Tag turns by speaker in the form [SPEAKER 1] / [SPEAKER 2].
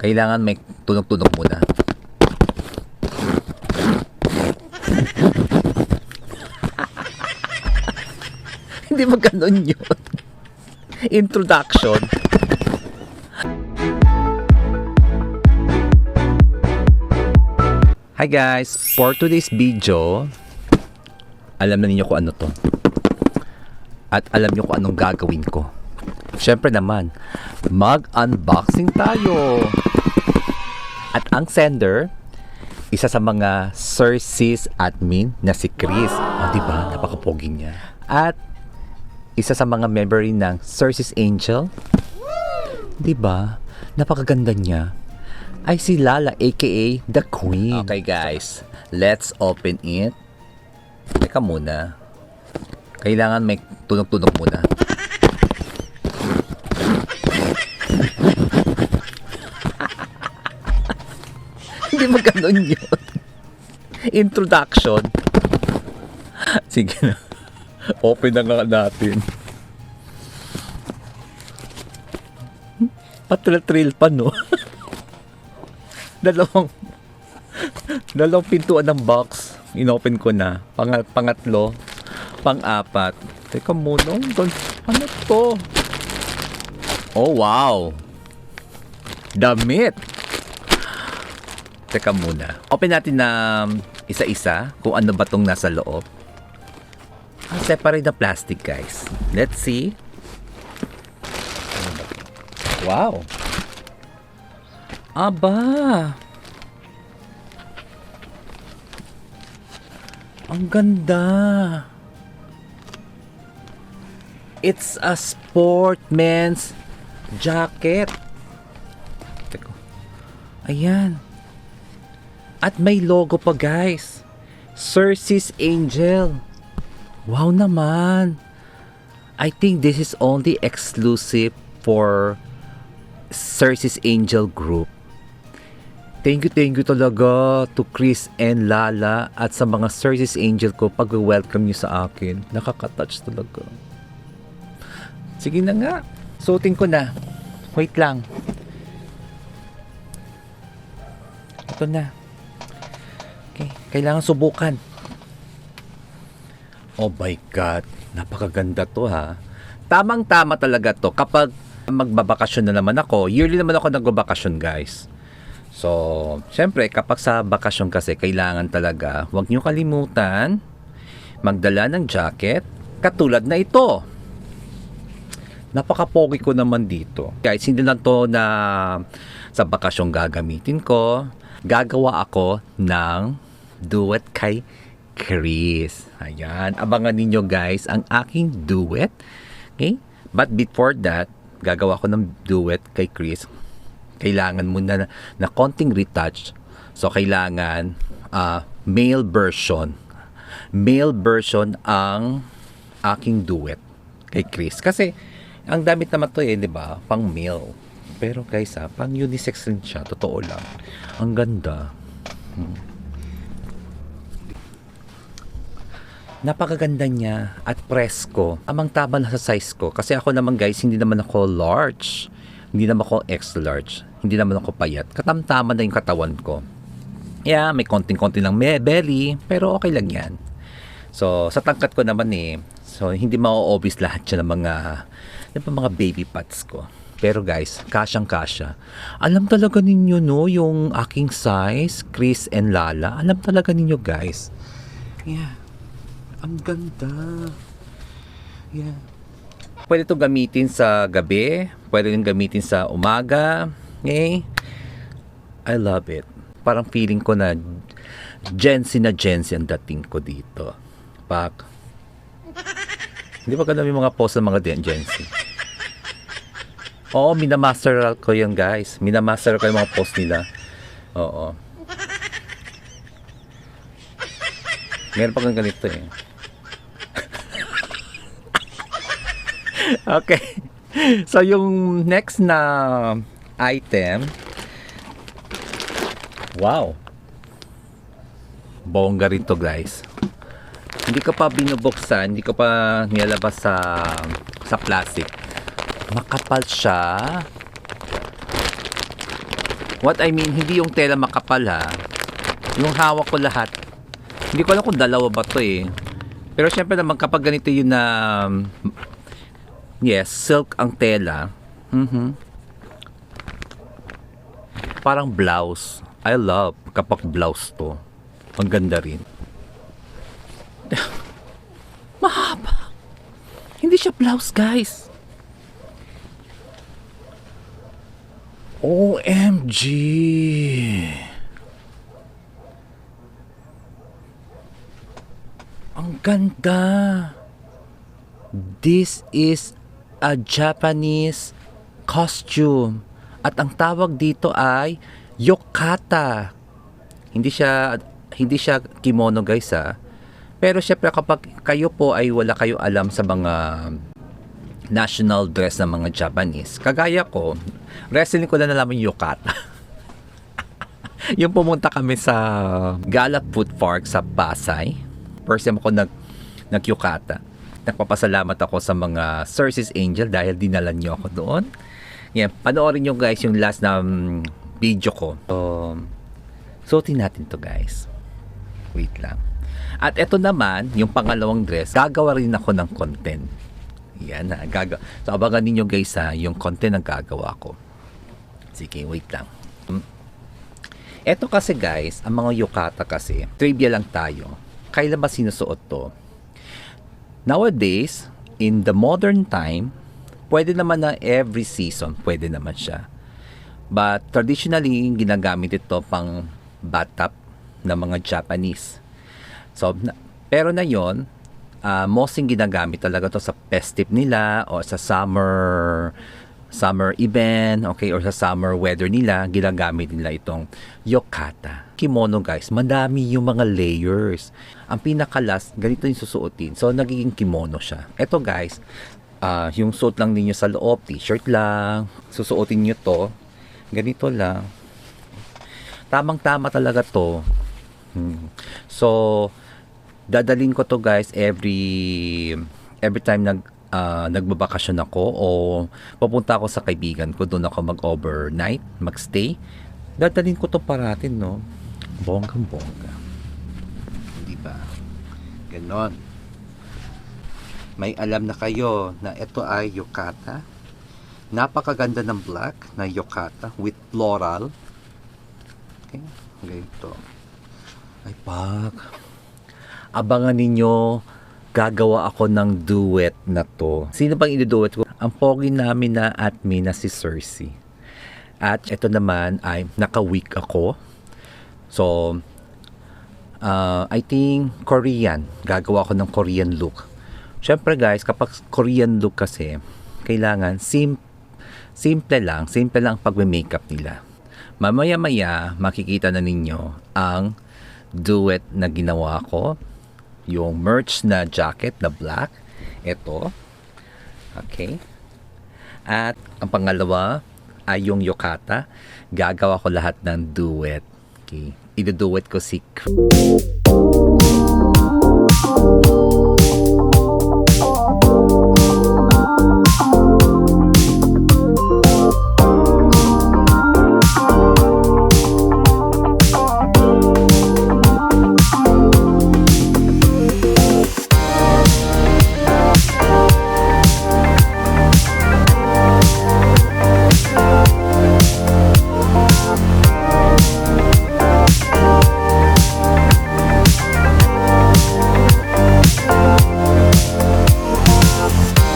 [SPEAKER 1] Kailangan may tunog-tunog muna. Hindi ba ganun yun? Introduction. Hi guys! For today's video, alam na ninyo kung ano to. At alam nyo kung anong gagawin ko. Siyempre naman, mag-unboxing tayo! At ang sender, isa sa mga Cersei's admin na si Chris. O diba? Napakapogi niya. At isa sa mga member rin ng Cersei's Angel. Diba? Napakaganda niya. Ay si Lala aka The Queen. Okay guys, let's open it. Teka muna. Kailangan may tunog-tunog muna. Hindi mo ganun yun. Introduction. Sige na. Open na nga natin. Patril-trill pa, no? Dalawang pintuan ng box. Inopen ko na. Pangatlo. Pang-apat. Teka muna. Ano to? Oh, wow. Damit. Teka muna. Open natin na isa-isa kung ano ba tong nasa loob. Separate na plastic, guys. Let's see. Wow. Aba. Ang ganda. It's a sportman's jacket. Teko. Ayan. At may logo pa, guys. Cersei's Angel. Wow naman. I think this is only exclusive for Cersei's Angel Group. Thank you talaga to Chris and Lala at sa mga Cersei's Angel ko pag-welcome nyo sa akin. Nakaka-touch talaga. Sige na nga. Suotin ko na. Wait lang. Ito na. Okay. Kailangan subukan. Oh my God. Napakaganda to ha. Tamang-tama talaga to. Kapag magbabakasyon na naman ako, yearly naman ako nagbabakasyon guys. So, syempre kapag sa bakasyon kasi kailangan talaga, huwag nyo kalimutan magdala ng jacket katulad na ito. Napaka-pogi ko naman dito. Guys, hindi lang to na sa bakasyon gagamitin ko. Gagawa ako ng duet kay Chris. Ayan. Abangan ninyo guys ang aking duet. Okay? But before that, gagawa ko ng duet kay Chris. Kailangan muna na konting retouch. So, kailangan male version. Male version ang aking duet kay Chris. Kasi, ang damit naman to di ba? Pang male. Pero guys pang unisex rin siya. Totoo lang. Ang ganda. Napakaganda niya at presko. Tamang-tama na sa size ko. Kasi ako naman guys, hindi naman ako large. Hindi naman ako extra-large. Hindi naman ako payat. Katamtama na yung katawan ko. Yeah, may konting-konti lang belly. Pero okay lang yan. So, sa tangkat ko naman so, hindi ma-obvious lahat siya ng mga baby parts ko. Pero guys, kasyang-kasya. Alam talaga ninyo, no, yung aking size, Chris and Lala. Alam talaga ninyo, guys. Yeah. Ang ganda. Yeah. Pwede ito gamitin sa gabi. Pwede rin gamitin sa umaga. Okay? I love it. Parang feeling ko na Gen Z ang dating ko dito. Hindi ba ganun yung mga post ng mga Gen Z? Oo, minamaster ko yan guys. Minamaster ko yung mga post nila. Oo. Meron pa kang ganito Okay. So, yung next na item. Wow. Bongga rin to guys. Hindi ko pa binubuksan. Hindi ko pa nilalabas sa plastic. Makapal siya. What I mean, hindi yung tela makapal ha. Yung hawak ko lahat. Hindi ko alam kung dalawa ba to eh. Pero syempre naman kapag ganito yun na yes, silk ang tela. Parang blouse. I love kapag blouse to. Ang ganda rin. Mahaba. Hindi siya blouse, guys. OMG. Ang ganda. This is a Japanese costume. At ang tawag dito ay yukata. Hindi siya kimono, guys ha. Pero syempre kapag kayo po ay wala kayo alam sa mga national dress ng mga Japanese, kagaya ko, wrestling ko na nalaman yung yukata. Yung pumunta kami sa Gala Food Park sa Pasay. First time ako nag-yukata. Nagpapasalamat ako sa mga Cersei's Angel dahil dinala niyo ako doon. Yan, panoorin nyo guys yung last na video ko. So, suotin natin to guys. Wait lang. At ito naman, yung pangalawang dress, gagawa rin ako ng content. Yan na, so abangan ninyo guys ha, yung content na gagawa ko. Sige, wait lang. Ito kasi guys, ang mga yukata kasi, trivia lang tayo. Kailan ba sinusuot to? Nowadays, in the modern time, pwede naman na every season, pwede naman siya. But traditionally, ginagamit ito pang batap ng mga Japanese. So, pero na yon, mostly ginagamit talaga to sa festive nila o sa summer event, okay, or sa summer weather nila, ginagamit nila itong yukata. Kimono guys, madami yung mga layers. Ang pinakalas, ganito yung susuotin. So, nagiging kimono siya. Ito guys, yung suot lang ninyo sa loob, t-shirt lang, susuotin nyo to, ganito lang. Tamang-tama talaga to. So, dadalhin ko to guys every time nagbabakasyon ako o papunta ako sa kaibigan ko, doon ako mag-overnight, magstay. Dadalhin ko to parating, no? Bonggang-bongga. Di ba? Ganon. May alam na kayo na ito ay yukata. Napakaganda ng black na yukata with floral. Okay? Ganito. Ay, pak. Abangan ninyo, gagawa ako ng duet na to. Sino bang i-duet ko? Ang pogi namin na admin na si Cersei. At ito naman ay naka-week ako. So, I think Korean. Gagawa ako ng Korean look. Siyempre guys, kapag Korean look kasi, kailangan simple lang pag-makeup nila. Mamaya-maya, makikita na ninyo ang duet na ginawa ko. Yung merch na jacket na black. Ito. Okay. At ang pangalawa ay yung yukata. Gagawa ko lahat ng duet. Okay. Ido-duet ko si